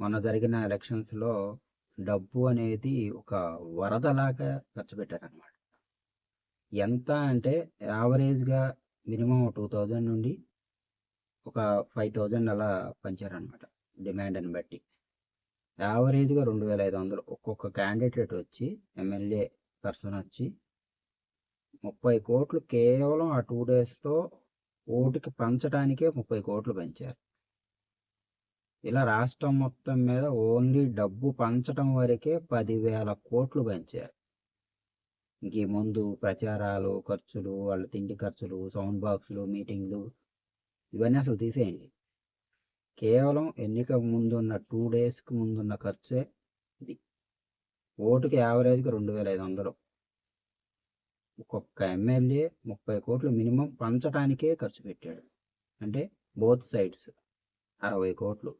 మొన్న జరిగిన ఎలక్షన్స్‌లో డబ్బు అనేది ఒక వరదలాగా ఖర్చు పెట్టారనమాట. ఎంత అంటే యావరేజ్‌గా మినిమమ్ 2000 నుండి ఒక 5000 అలా పంచారనమాట. డిమాండ్‌ని బట్టి. యావరేజ్‌గా 2500 ఒక్కొక్క క్యాండిడేట్ వచ్చి ఎమ్మెల్యే పర్సన్ వచ్చి 30,00,00,000 కేవలం ఆ 2 డేస్‌లో ఓటుకి పంచడానికే 30,00,00,000 పంచారు. ఇలా రాష్ట్రం మొత్తం మీద ఓన్లీ డబ్బు పంచడం వరకే 10,000,00,00,000 పంచారు. ఇంక ఈ ముందు ప్రచారాలు, ఖర్చులు, వాళ్ళ తిండి ఖర్చులు, సౌండ్ బాక్సులు, మీటింగ్లు ఇవన్నీ అసలు తీసేయండి. కేవలం ఎన్నిక ముందున్న 2 డేస్‌కి ముందున్న ఖర్చే ఇది. ఓటుకి యావరేజ్‌గా 2,500. ఒక్కొక్క ఎమ్మెల్యే 30,00,00,000 మినిమం పంచడానికే ఖర్చు పెట్టాడు. అంటే బోత్ సైడ్స్ 60,00,00,000.